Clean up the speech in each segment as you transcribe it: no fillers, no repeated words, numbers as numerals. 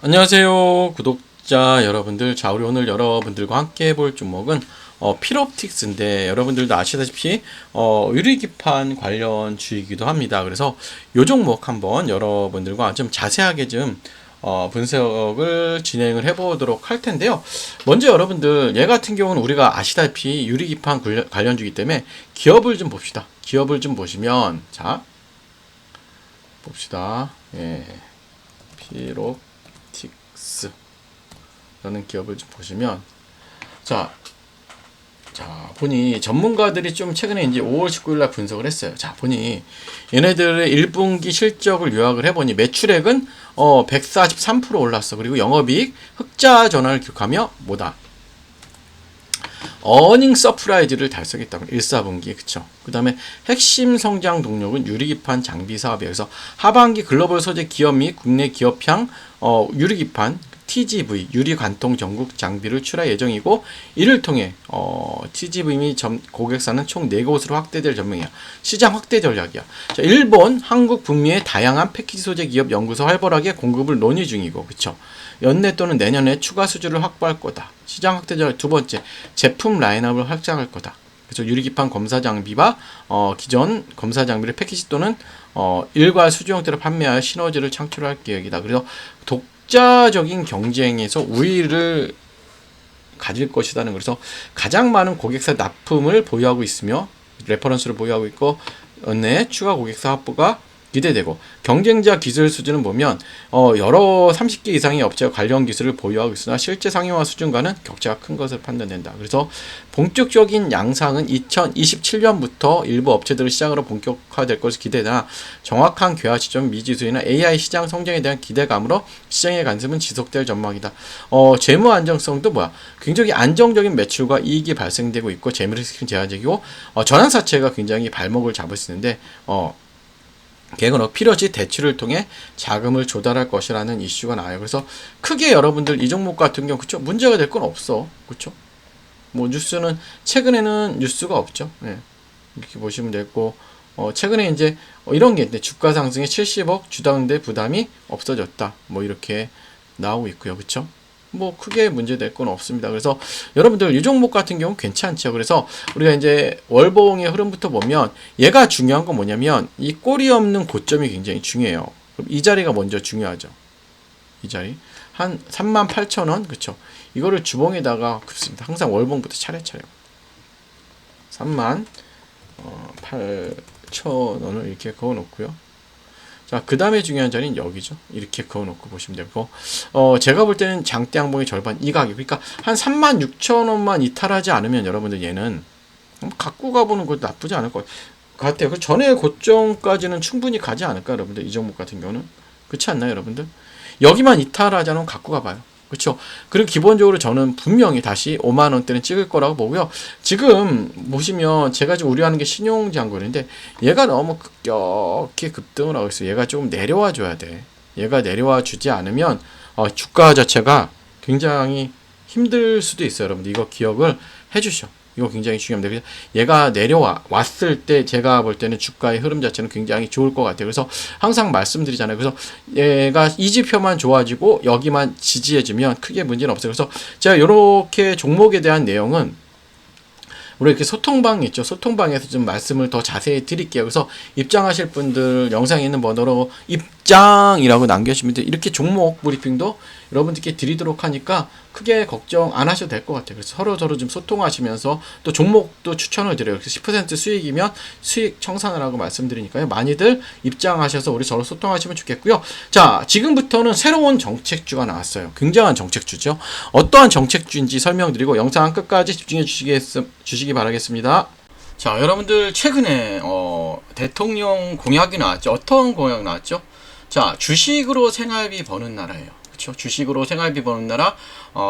안녕하세요 구독자 여러분들. 자, 우리 오늘 여러분들과 함께 해볼 종목은 필옵틱스인데, 여러분들도 아시다시피 유리기판 관련 주이기도 합니다. 그래서 요 종목 한번 여러분들과 좀 자세하게 좀 분석을 진행을 해보도록 할 텐데요. 먼저 여러분들, 얘 같은 경우는 우리가 아시다시피 유리기판 관련주이기 때문에 기업을 좀 봅시다. 기업을 좀 보시면, 자 봅시다. 예, 필옵틱스 라는 기업을 좀 보시면, 자 보니 전문가들이 좀 최근에 이제 5월 19일 날 분석을 했어요. 자, 보니 얘네들의 1분기 실적을 요약을 해보니 매출액은 143% 올랐어. 그리고 영업이익 흑자 전환을 기록하며 뭐다? 어닝 서프라이즈를 달성했다고. 1, 4분기에. 그쵸. 그 다음에 핵심 성장 동력은 유리기판 장비 사업이에요. 그래서 하반기 글로벌 소재 기업 및 국내 기업향 유리기판 TGV 유리관통 전국 장비를 출하 예정이고, 이를 통해 TGV 및 고객사는 총 4곳으로 확대될 전망이야. 시장 확대 전략이야. 자, 일본, 한국, 북미의 다양한 패키지 소재 기업 연구소 활발하게 공급을 논의 중이고, 그쵸. 연내 또는 내년에 추가 수주를 확보할 거다. 시장 확대 전략. 두 번째, 제품 라인업을 확장할 거다. 그래서 유리기판 검사 장비와 기존 검사 장비를 패키지 또는 일괄 수주 형태로 판매하여 시너지를 창출할 계획이다. 그래서 독자적인 경쟁에서 우위를 가질 것이다는. 그래서 가장 많은 고객사 납품을 보유하고 있으며 레퍼런스를 보유하고 있고, 내 추가 고객사 확보가 기대되고, 경쟁자 기술 수준은 보면 여러 30개 이상의 업체가 관련 기술을 보유하고 있으나 실제 상용화 수준과는 격차가 큰 것으로 판단된다. 그래서 본격적인 양상은 2027년부터 일부 업체들을 시장으로 본격화될 것을 기대되나, 정확한 개화 시점 미지수이나 AI 시장 성장에 대한 기대감으로 시장의 관심은 지속될 전망이다. 재무 안정성도 뭐야? 굉장히 안정적인 매출과 이익이 발생되고 있고, 재무 리스크는 제한적이고, 전환사채가 굉장히 발목을 잡을 수 있는데, 계획은 필요시 대출을 통해 자금을 조달할 것이라는 이슈가 나와요. 그래서 크게 여러분들 이 종목 같은 경우, 그쵸, 문제가 될 건 없어. 그쵸? 뭐 뉴스는 최근에는 뉴스가 없죠. 네. 이렇게 보시면 되고, 최근에 이제 이런 게 있는데, 주가 상승에 70억 주당대 부담이 없어졌다. 뭐 이렇게 나오고 있고요. 그쵸? 뭐 크게 문제될 건 없습니다. 그래서 여러분들 이 종목 같은 경우 괜찮죠. 그래서 우리가 이제 월봉의 흐름부터 보면, 얘가 중요한 건 뭐냐면 이 꼬리 없는 고점이 굉장히 중요해요. 그럼 이 자리가 먼저 중요하죠. 이 자리 한 38,000원. 그쵸. 이거를 주봉에다가 긋습니다. 항상 월봉부터 차례차례 38,000원을 이렇게 그어 놓고요. 자, 그 다음에 중요한 자리는 여기죠. 이렇게 그어놓고 보시면 되고, 제가 볼 때는 장대 양봉의 절반 이 가격, 그러니까 한 36,000원만 이탈하지 않으면 여러분들 얘는 갖고 가보는 것도 나쁘지 않을 것 같아요. 그 전에 고점까지는 충분히 가지 않을까, 여러분들. 이 종목 같은 경우는 그렇지 않나요, 여러분들? 여기만 이탈하지 않으면 갖고 가봐요. 그렇죠. 그리고 기본적으로 저는 분명히 다시 5만 원대는 찍을 거라고 보고요. 지금 보시면 제가 좀 우려하는 게 신용장군인데, 얘가 너무 급격히 급등을 하고 있어요. 얘가 조금 내려와 줘야 돼. 얘가 내려와 주지 않으면 주가 자체가 굉장히 힘들 수도 있어요. 여러분들 이거 기억을 해주셔. 이거 굉장히 중요합니다. 얘가 내려왔을 때 제가 볼 때는 주가의 흐름 자체는 굉장히 좋을 것 같아요. 그래서 항상 말씀드리잖아요. 그래서 얘가 이 지표만 좋아지고 여기만 지지해주면 크게 문제는 없어요. 그래서 제가 이렇게 종목에 대한 내용은 우리 이렇게 소통방이 있죠. 소통방에서 좀 말씀을 더 자세히 드릴게요. 그래서 입장하실 분들 영상에 있는 번호로 입장이라고 남겨주시면 돼요. 이렇게 종목 브리핑도 여러분들께 드리도록 하니까 크게 걱정 안 하셔도 될 것 같아요. 그래서 서로 좀 소통하시면서 또 종목도 추천을 드려요. 그래서 10% 수익이면 수익 청산을 하고 말씀드리니까요. 많이들 입장하셔서 우리 서로 소통하시면 좋겠고요. 자, 지금부터는 새로운 정책주가 나왔어요. 굉장한 정책주죠. 어떠한 정책주인지 설명드리고 영상 끝까지 집중해 주시기 바라겠습니다. 자, 여러분들 최근에 대통령 공약이 나왔죠. 어떤 공약 나왔죠? 자, 주식으로 생활비 버는 나라예요. 그렇죠? 주식으로 생활비 버는 나라,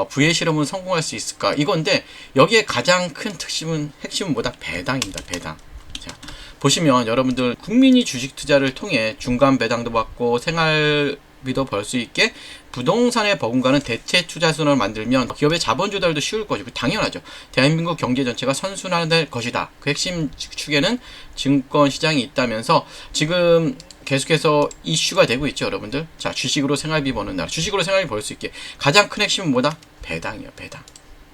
부의 실험은 성공할 수 있을까? 이건데, 여기에 가장 큰 핵심은 뭐다? 배당입니다. 배당. 자, 보시면 여러분들 국민이 주식 투자를 통해 중간 배당도 받고 생활비도 벌 수 있게 부동산에 버금가는 대체 투자선을 만들면 기업의 자본 조달도 쉬울 것이고, 당연하죠. 대한민국 경제 전체가 선순환될 것이다. 그 핵심 축에는 증권 시장이 있다면서, 지금 계속해서 이슈가 되고 있죠, 여러분들. 자, 주식으로 생활비 버는 나라. 주식으로 생활비 벌 수 있게 가장 큰 핵심은 뭐다? 배당이요, 배당.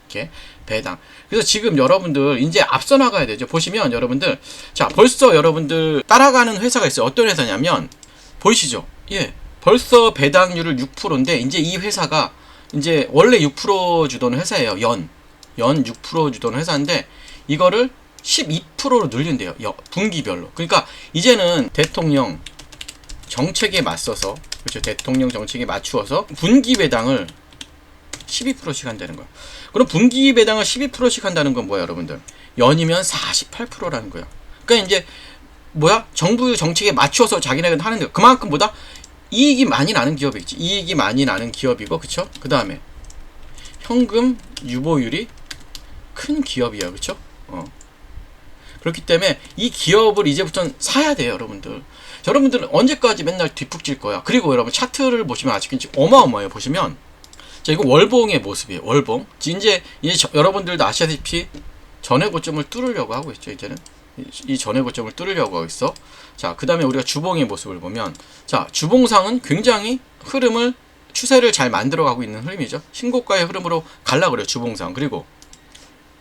이렇게 배당. 그래서 지금 여러분들 이제 앞서 나가야 되죠. 보시면 여러분들, 자, 벌써 여러분들 따라가는 회사가 있어요. 어떤 회사냐면 보이시죠? 예, 벌써 배당률을 6%인데 이제 이 회사가 이제 원래 6% 주던 회사예요. 연 6% 주던 회사인데 이거를 12%로 늘린대요. 분기별로. 그러니까 이제는 대통령 정책에 맞서서, 그렇죠, 대통령 정책에 맞추어서 분기 배당을 12%씩 한다는 거예요. 그럼 분기 배당을 12%씩 한다는 건 뭐야, 여러분들? 연이면 48%라는 거예요. 그러니까 이제 뭐야? 정부 정책에 맞춰서 자기네가 하는 거. 그만큼 보다 이익이 많이 나는 기업이 있지. 이익이 많이 나는 기업이고, 그쵸? 그 다음에 현금 유보율이 큰 기업이야, 그쵸? 그렇기 때문에 이 기업을 이제부터는 사야 돼요, 여러분들. 여러분들은 언제까지 맨날 뒷북질 거야. 그리고 여러분 차트를 보시면 아직까지 어마어마해요. 보시면, 자, 이거 월봉의 모습이에요. 월봉. 이제 여러분들도 아시다시피 전의 고점을 뚫으려고 하고 있죠. 이제는 이 전의 고점을 뚫으려고 하고 있어. 자, 그 다음에 우리가 주봉의 모습을 보면, 자, 주봉상은 굉장히 추세를 잘 만들어가고 있는 흐름이죠. 신고가의 흐름으로 갈라 그래요, 주봉상. 그리고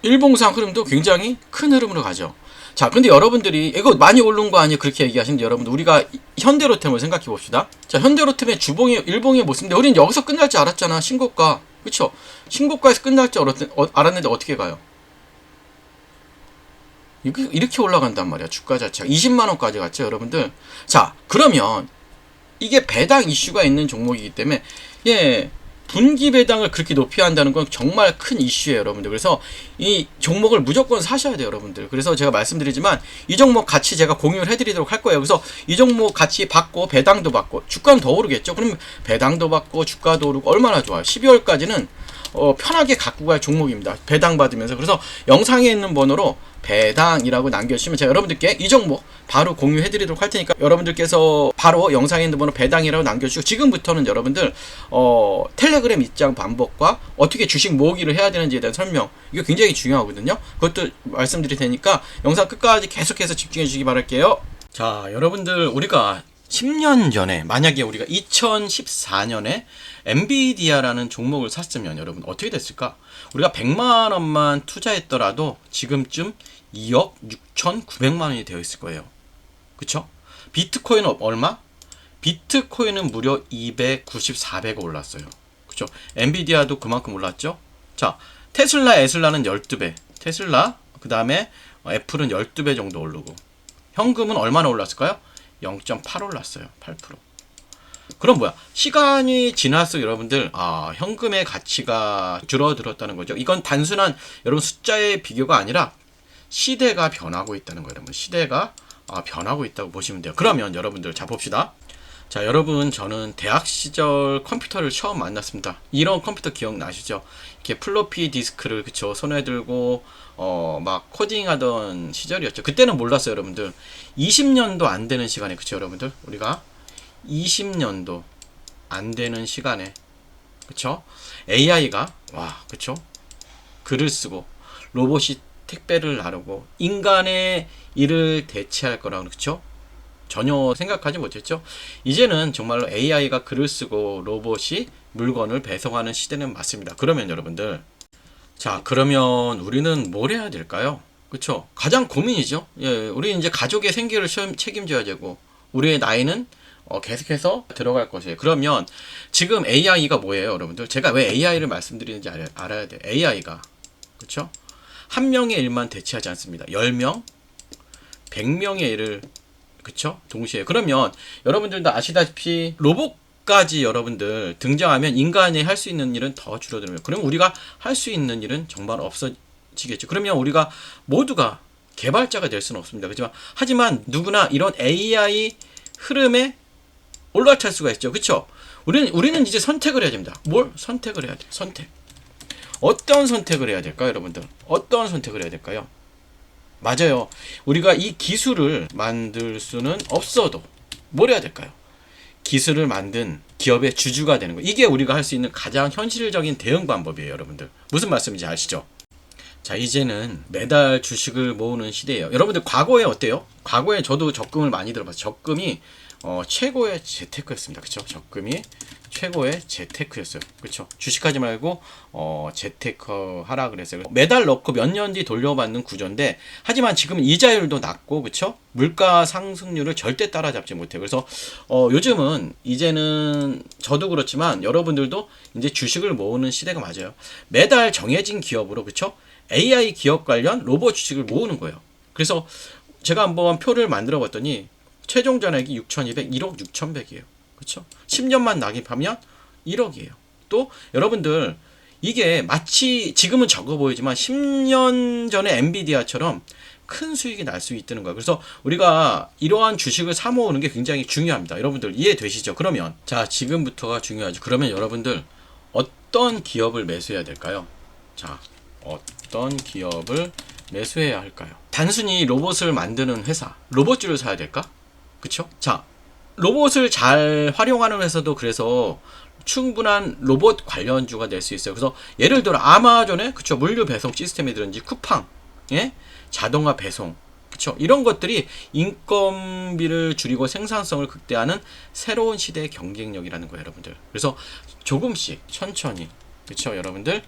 일봉상 흐름도 굉장히 큰 흐름으로 가죠. 자, 근데 여러분들이 이거 많이 오른 거 아니에요? 그렇게 얘기하시는데, 여러분들 우리가 현대로템을 생각해 봅시다. 자, 현대로템의 주봉의 일봉의 모습인데 우리는 여기서 끝날 줄 알았잖아. 신고가, 그쵸? 신고가에서 끝날 줄 알았는데 어떻게 가요? 이렇게 올라간단 말이야. 주가 자체가 20만원까지 갔죠, 여러분들. 자, 그러면 이게 배당 이슈가 있는 종목이기 때문에, 예, 분기 배당을 그렇게 높이 한다는 건 정말 큰 이슈예요, 여러분들. 그래서 이 종목을 무조건 사셔야 돼요, 여러분들. 그래서 제가 말씀드리지만 이 종목 같이 제가 공유를 해드리도록 할 거예요. 그래서 이 종목 같이 받고 배당도 받고 주가는 더 오르겠죠. 그럼 배당도 받고 주가도 오르고 얼마나 좋아요. 12월까지는 편하게 갖고 갈 종목입니다. 배당 받으면서. 그래서 영상에 있는 번호로 배당이라고 남겨주시면 제가 여러분들께 이 종목 바로 공유해드리도록 할 테니까 여러분들께서 바로 영상에 있는 번호 배당이라고 남겨주시고, 지금부터는 여러분들 텔레그램 입장 방법과 어떻게 주식 모으기를 해야 되는지에 대한 설명, 이거 굉장히 중요하거든요. 그것도 말씀드릴 테니까 영상 끝까지 계속해서 집중해 주시기 바랄게요. 자, 여러분들 우리가 10년 전에, 만약에 우리가 2014년에 엔비디아라는 종목을 샀으면 여러분 어떻게 됐을까? 우리가 100만원만 투자했더라도 지금쯤 2억 6,900만원이 되어 있을 거예요. 그쵸? 비트코인은 얼마? 비트코인은 무려 290, 400억 올랐어요. 그쵸? 엔비디아도 그만큼 올랐죠? 자, 에슬라는 12배. 테슬라, 그 다음에 애플은 12배 정도 오르고, 현금은 얼마나 올랐을까요? 0.8 올랐어요. 8%. 그럼 뭐야? 시간이 지날수록 여러분들, 현금의 가치가 줄어들었다는 거죠. 이건 단순한 여러분 숫자의 비교가 아니라 시대가 변하고 있다는 거예요. 여러분, 시대가 변하고 있다고 보시면 돼요. 그러면 여러분들, 자, 봅시다. 자, 여러분, 저는 대학 시절 컴퓨터를 처음 만났습니다. 이런 컴퓨터 기억나시죠? 이렇게 플로피 디스크를, 그쵸, 손에 들고 막 코딩하던 시절이었죠. 그때는 몰랐어요, 여러분들. 20년도 안 되는 시간에, 그쵸, 여러분들? 우리가 20년도 안 되는 시간에, 그쵸, AI가 그쵸, 글을 쓰고 로봇이 택배를 나르고 인간의 일을 대체할 거라고, 그쵸, 전혀 생각하지 못했죠. 이제는 정말로 AI가 글을 쓰고 로봇이 물건을 배송하는 시대는 맞습니다. 그러면 여러분들, 자, 그러면 우리는 뭘 해야 될까요? 그쵸? 가장 고민이죠. 예, 우리 이제 가족의 생계를 책임져야 되고, 우리의 나이는 계속해서 들어갈 것이에요. 그러면 지금 AI가 뭐예요, 여러분들? 제가 왜 AI를 말씀드리는지 알아야 돼요. AI가, 그쵸? 한 명의 일만 대체하지 않습니다. 10명, 100명의 일을, 그쵸, 동시에. 그러면 여러분들도 아시다시피 로봇까지 여러분들 등장하면 인간이 할 수 있는 일은 더 줄어들어요. 그럼 우리가 할 수 있는 일은 정말 없어지겠죠. 그러면 우리가 모두가 개발자가 될 수는 없습니다. 그렇지만 하지만 누구나 이런 AI 흐름에 올라탈 수가 있죠. 그쵸? 우리는 이제 선택을 해야 됩니다. 뭘 선택을 해야 돼요? 선택. 어떤 선택을 해야 될까요, 여러분들? 어떤 선택을 해야 될까요? 맞아요. 우리가 이 기술을 만들 수는 없어도 뭘 해야 될까요? 기술을 만든 기업의 주주가 되는 거. 이게 우리가 할 수 있는 가장 현실적인 대응 방법이에요, 여러분들. 무슨 말씀인지 아시죠? 자, 이제는 매달 주식을 모으는 시대예요. 여러분들 과거에 어때요? 과거에 저도 적금을 많이 들어봤어요. 적금이 최고의 재테크였습니다. 그쵸? 적금이 최고의 재테크였어요. 그쵸? 주식하지 말고 재테크 하라 그랬어요. 매달 넣고 몇 년 뒤 돌려받는 구조인데, 하지만 지금 이자율도 낮고, 그쵸? 물가 상승률을 절대 따라잡지 못해요. 그래서 요즘은 이제는 저도 그렇지만 여러분들도 이제 주식을 모으는 시대가 맞아요. 매달 정해진 기업으로, 그쵸? AI 기업 관련 로봇 주식을 모으는 거예요. 그래서 제가 한번 표를 만들어 봤더니 최종 잔액이 6,200, 1억 6,100이에요. 그렇죠? 10년만 납입하면 1억이에요. 또 여러분들 이게 마치 지금은 적어 보이지만 10년 전에 엔비디아처럼 큰 수익이 날 수 있다는 거예요. 그래서 우리가 이러한 주식을 사 모으는 게 굉장히 중요합니다. 여러분들 이해되시죠? 그러면 자, 지금부터가 중요하죠. 그러면 여러분들 어떤 기업을 매수해야 될까요? 자, 어떤 기업을 매수해야 할까요? 단순히 로봇을 만드는 회사, 로봇주를 사야 될까? 그쵸? 자, 로봇을 잘 활용하는 회사도 그래서 충분한 로봇 관련주가 될 수 있어요. 그래서 예를 들어 아마존의, 그쵸, 물류 배송 시스템이든지 쿠팡, 예? 자동화 배송, 그쵸, 이런 것들이 인건비를 줄이고 생산성을 극대화하는 새로운 시대의 경쟁력이라는 거예요, 여러분들. 그래서 조금씩 천천히, 그쵸, 여러분들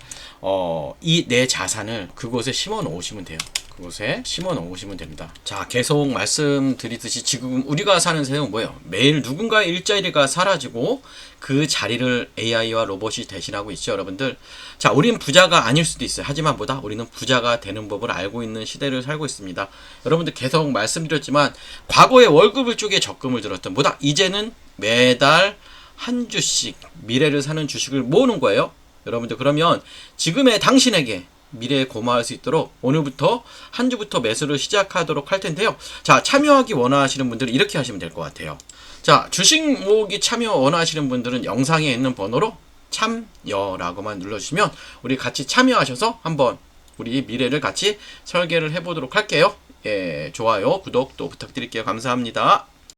이 내 자산을 그곳에 심어 놓으시면 돼요. 그곳에 심어 놓으시면 됩니다. 자, 계속 말씀드리듯이 지금 우리가 사는 세상은 뭐예요? 매일 누군가의 일자리가 사라지고 그 자리를 AI와 로봇이 대신하고 있죠, 여러분들. 자, 우리는 부자가 아닐 수도 있어요. 하지만 뭐다? 우리는 부자가 되는 법을 알고 있는 시대를 살고 있습니다. 여러분들 계속 말씀드렸지만 과거에 월급을 쪽에 적금을 들었던 뭐다? 이제는 매달 한 주씩 미래를 사는 주식을 모으는 거예요. 여러분들, 그러면 지금의 당신에게 미래에 고마울 수 있도록 오늘부터 한 주부터 매수를 시작하도록 할 텐데요. 자, 참여하기 원하시는 분들은 이렇게 하시면 될 것 같아요. 자, 주식 모으기 참여 원하시는 분들은 영상에 있는 번호로 참여라고만 눌러주시면 우리 같이 참여하셔서 한번 우리 미래를 같이 설계를 해보도록 할게요. 예, 좋아요, 구독 또 부탁드릴게요. 감사합니다.